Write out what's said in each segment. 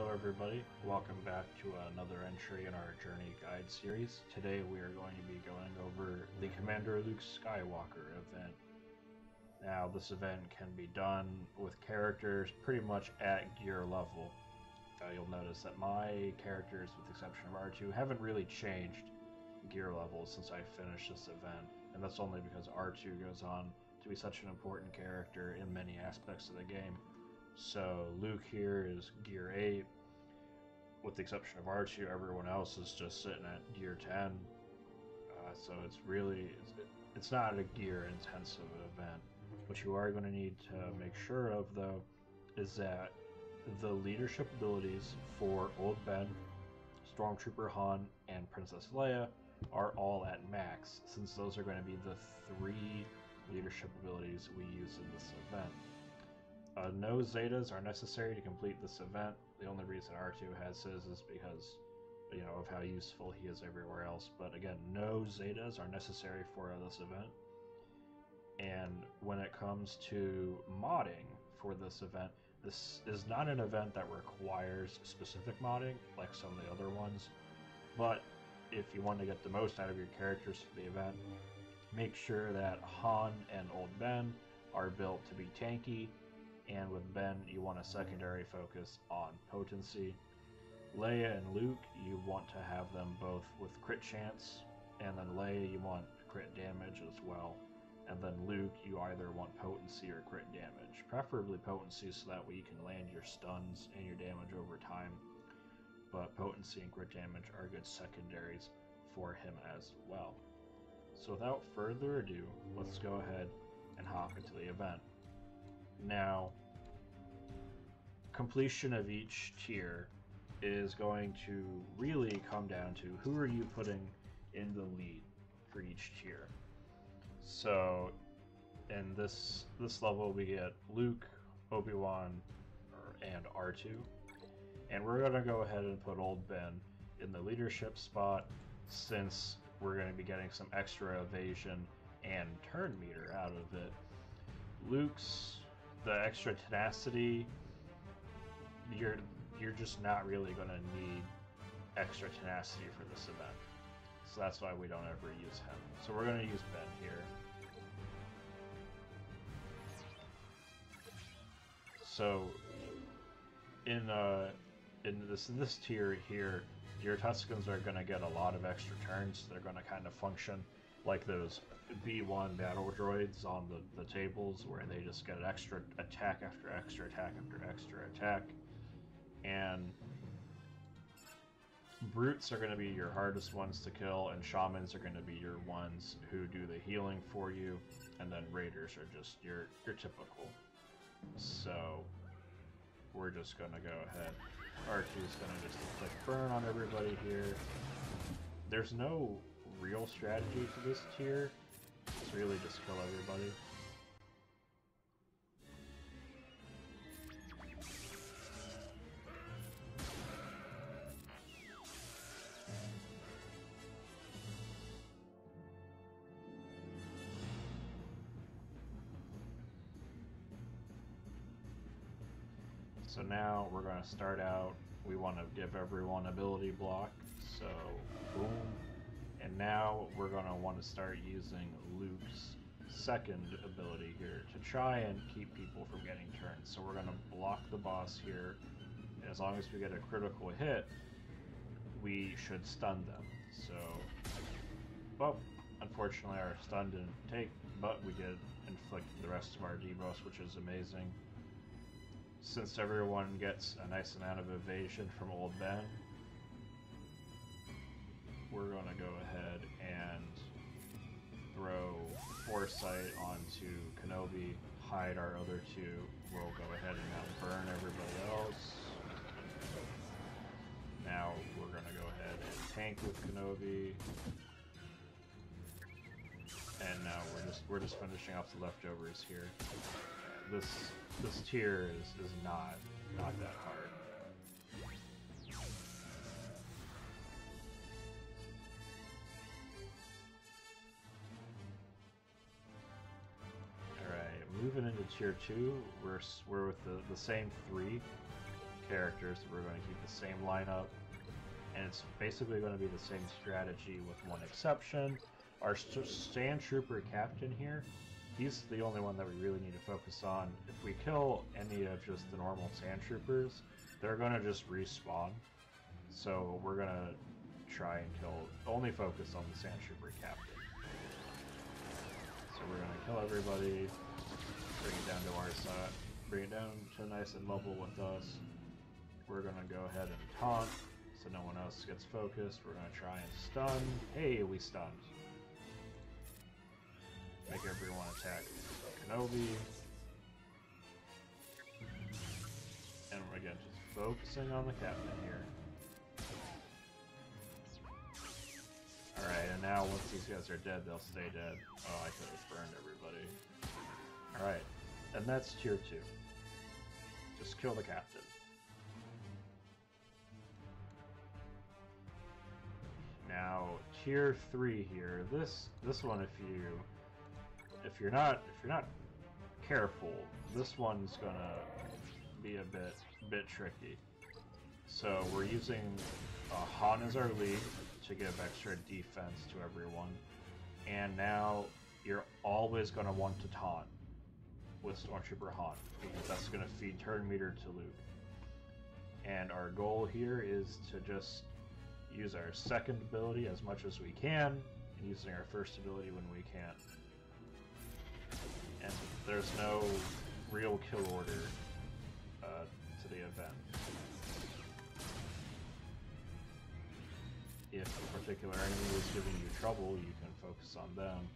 Hello everybody, welcome back to another entry in our Journey Guide series. Today we are going to be going over the Commander Luke Skywalker event. Now this event can be done with characters pretty much at gear level. You'll notice that my characters, with the exception of R2, haven't really changed gear levels since I finished this event, and that's only because R2 goes on to be such an important character in many aspects of the game. So Luke here is gear 8, with the exception of R2, everyone else is just sitting at gear 10. So it's not a gear intensive event. What you are going to need to make sure of though is that the leadership abilities for Old Ben, Stormtrooper Han, and Princess Leia are all at max, since those are going to be the 3 leadership abilities we use in this event. No Zetas are necessary to complete this event. The only reason R2 has his is because, of how useful he is everywhere else. But again, no Zetas are necessary for this event. And when it comes to modding for this event, this is not an event that requires specific modding like some of the other ones. But if you want to get the most out of your characters for the event, make sure that Han and Old Ben are built to be tanky. And with Ben, you want a secondary focus on potency. Leia and Luke, you want to have them both with crit chance, and then Leia, you want crit damage as well. And then Luke, you either want potency or crit damage. Preferably potency, so that way you can land your stuns and your damage over time. But potency and crit damage are good secondaries for him as well. So without further ado, let's go ahead and hop into the event. Now, completion of each tier is going to really come down to who are you putting in the lead for each tier. So in this level we get Luke, Obi-Wan, and R2, and we're going to go ahead and put Old Ben in the leadership spot, since we're going to be getting some extra evasion and turn meter out of it. Luke's the extra tenacity, you're just not really going to need extra tenacity for this event. So that's why we don't ever use him. So we're going to use Ben here. So in this tier here, your Tuscans are going to get a lot of extra turns. They're going to kind of function like those B1 battle droids on the tables, where they just get an extra attack after extra attack after extra attack. And brutes are going to be your hardest ones to kill, and shamans are going to be your ones who do the healing for you, and then raiders are just your typical. So we're just going to go ahead. R2 is going to just click burn on everybody here. There's no real strategy for this tier. It's really just kill everybody. So now we're going to start out, we want to give everyone ability block, so boom. And now we're going to want to start using Luke's second ability here to try and keep people from getting turns. So we're going to block the boss here, and as long as we get a critical hit, we should stun them. So, well, unfortunately our stun didn't take, but we did inflict the rest of our debuffs, which is amazing. Since everyone gets a nice amount of evasion from Old Ben, we're going to go ahead and throw Foresight onto Kenobi, hide our other 2. We'll go ahead and now burn everybody else. Now we're going to go ahead and tank with Kenobi. And now we're just finishing off the leftovers here. This tier is not that hard. Alright, moving into tier 2, we're with the same 3 characters. We're going to keep the same lineup, and it's basically going to be the same strategy with one exception. Our Sand Trooper Captain here, he's the only one that we really need to focus on. If we kill any of just the normal Sand Troopers, they're going to just respawn. So we're going to try and only focus on the Sand Trooper Captain. So we're going to kill everybody, bring it down to our side, bring it down to nice and level with us. We're going to go ahead and taunt so no one else gets focused. We're going to try and stun. Hey, we stunned. Make everyone attack Kenobi. And again, just focusing on the captain here. Alright, and now once these guys are dead, they'll stay dead. Oh, I could have burned everybody. Alright, and that's tier 2. Just kill the captain. Now, tier 3 here. This one, if you're not careful, this one's gonna be a bit tricky. So we're using Han as our lead to give extra defense to everyone, and now you're always gonna want to taunt with Stormtrooper Han because that's gonna feed turn meter to Luke. And our goal here is to just use our second ability as much as we can, and using our first ability when we can. And there's no real kill order to the event. If a particular enemy is giving you trouble, you can focus on them.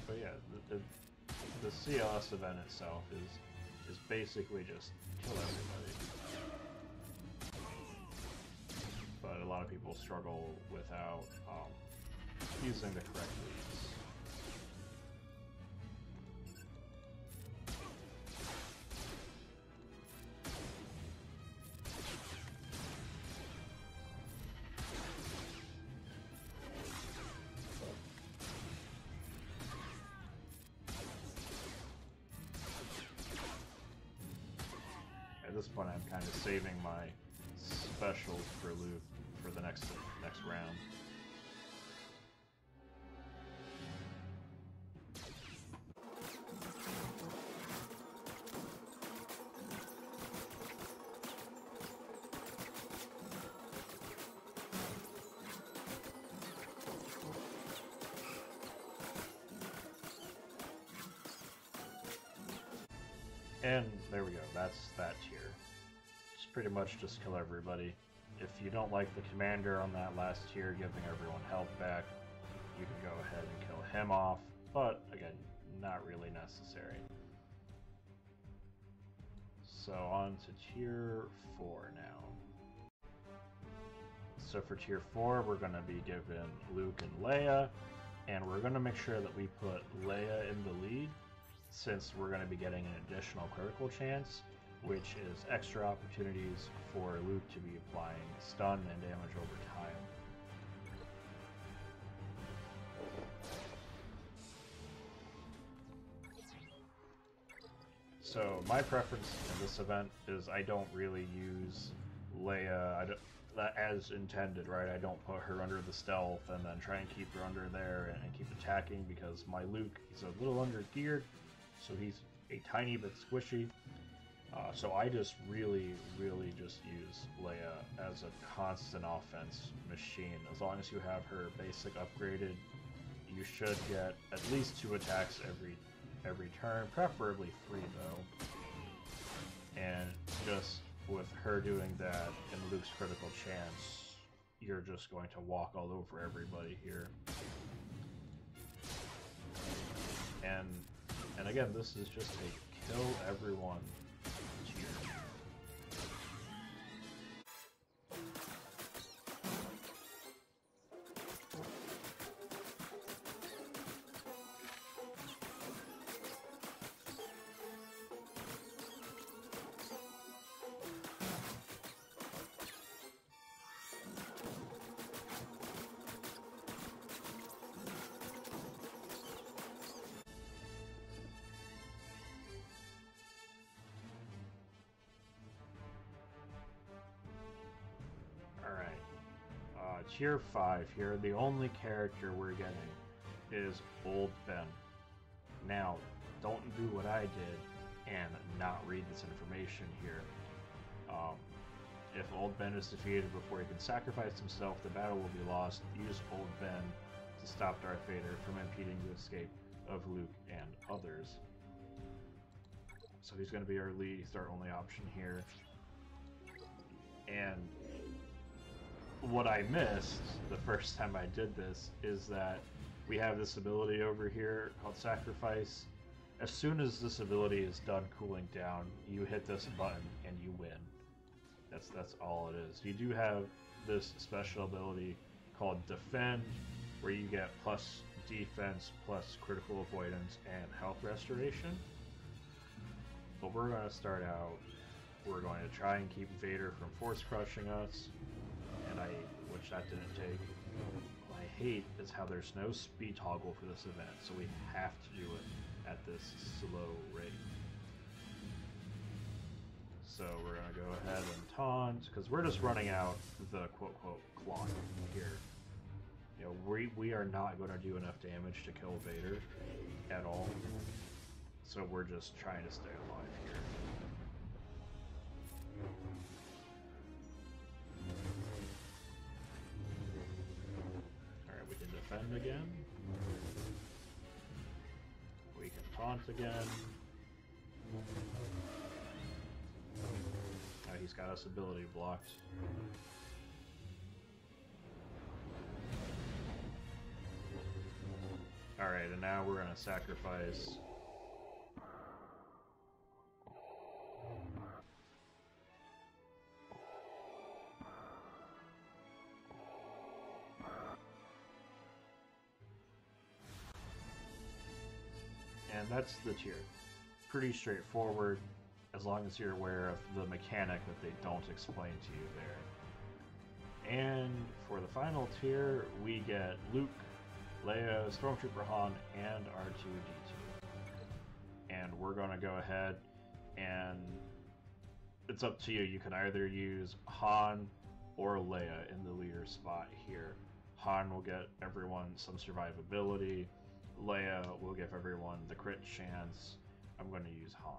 But yeah, the CLS event itself is basically just kill everybody. But a lot of people struggle without using the correct leads. At this point, I'm kind of saving my specials for Luke for the next round. And there we go, that's that tier. Just pretty much just kill everybody. If you don't like the commander on that last tier giving everyone health back, you can go ahead and kill him off, but again, not really necessary. So on to tier 4 now. So for tier 4, we're going to be given Luke and Leia, and we're going to make sure that we put Leia in the lead, since we're going to be getting an additional critical chance, which is extra opportunities for Luke to be applying stun and damage over time. So my preference in this event is I don't really use Leia as intended, right? I don't put her under the stealth and then try and keep her under there and keep attacking, because my Luke, he's a little under geared, so he's a tiny bit squishy. So I just really just use Leia as a constant offense machine. As long as you have her basic upgraded, you should get at least 2 attacks every turn, preferably 3 though. And just with her doing that and Luke's critical chance, you're just going to walk all over everybody here. And again, this is just a kill everyone tier. Tier 5 here, the only character we're getting is Old Ben. Now, don't do what I did and not read this information here. If Old Ben is defeated before he can sacrifice himself, the battle will be lost. Use Old Ben to stop Darth Vader from impeding the escape of Luke and others. So he's going to be our lead. He's our only option here. And what I missed the first time I did this is that we have this ability over here called Sacrifice. As soon as this ability is done cooling down, you hit this button and you win. That's all it is. You do have this special ability called Defend, where you get plus defense, plus critical avoidance, and health restoration. But we're going to start out, we're going to try and keep Vader from force crushing us, which that didn't take. What I hate is how there's no speed toggle for this event, so we have to do it at this slow rate. So we're going to go ahead and taunt, because we're just running out the quote-quote clock here. You know, we are not going to do enough damage to kill Vader at all. So we're just trying to stay alive here. Alright, we can defend again. We can taunt again. He's got us ability blocked. Alright, and now we're going to sacrifice. And that's the tier. Pretty straightforward, as long as you're aware of the mechanic that they don't explain to you there. And for the final tier, we get Luke, Leia, Stormtrooper Han, and R2-D2. And we're going to go ahead and it's up to you. You can either use Han or Leia in the leader spot here. Han will get everyone some survivability. Leia will give everyone the crit chance. I'm going to use Han.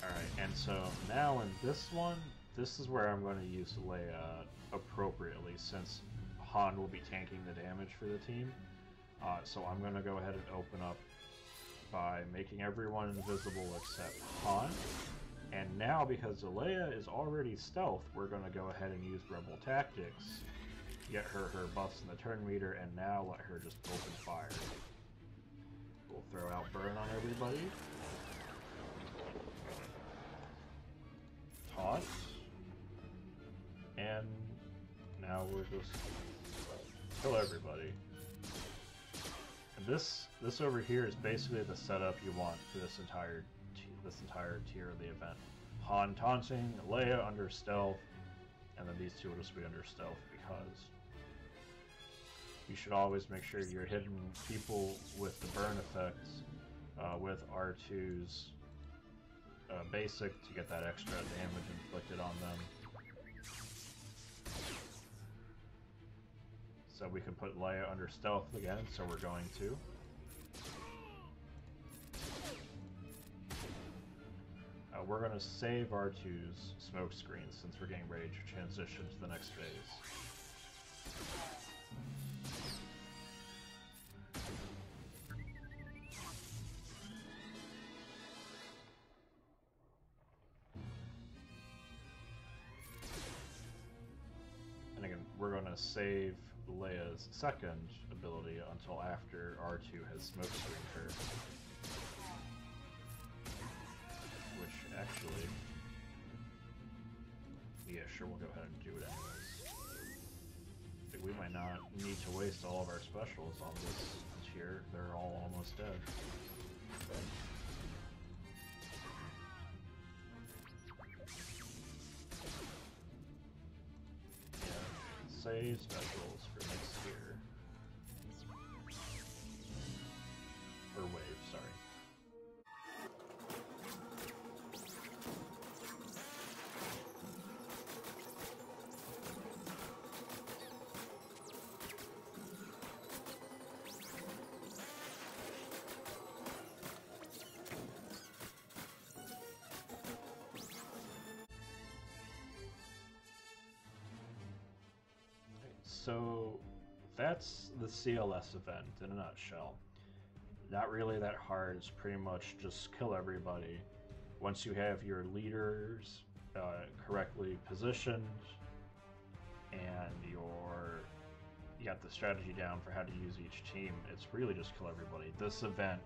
Alright, and so now in this one, this is where I'm going to use Leia appropriately, since Han will be tanking the damage for the team. So I'm going to go ahead and open up by making everyone invisible except Han. And now, because Leia is already stealth, we're going to go ahead and use Rebel Tactics, get her buffs in the turn meter, and now let her just open fire. We'll throw out burn on everybody. Taunt. And now we're just kill everybody. And this over here is basically the setup you want for this entire tier of the event. Han taunting, Leia under stealth, and then these two will just be under stealth, because you should always make sure you're hitting people with the burn effects with R2's basic to get that extra damage inflicted on them. So we can put Leia under stealth again, so we're going to. We're going to save R2's smoke screen since we're getting ready to transition to the next phase. And again, we're going to save Leia's second ability until after R2 has smoke screened her. Actually, yeah, sure, we'll go ahead and do it anyways. I think we might not need to waste all of our specials on this tier. They're all almost dead. Yeah, save specials for next tier. Or wave, sorry. So that's the CLS event in a nutshell. Not really that hard. It's pretty much just kill everybody. Once you have your leaders correctly positioned and you got the strategy down for how to use each team, it's really just kill everybody. This event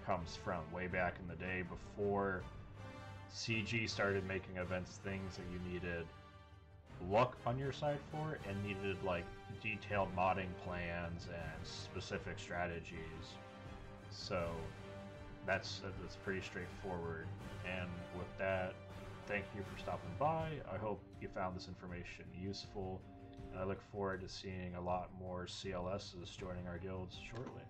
comes from way back in the day before CG started making events things that you needed luck on your side for and needed like detailed modding plans and specific strategies. So that's pretty straightforward. And with that, thank you for stopping by. I hope you found this information useful, and I look forward to seeing a lot more CLSs joining our guilds shortly.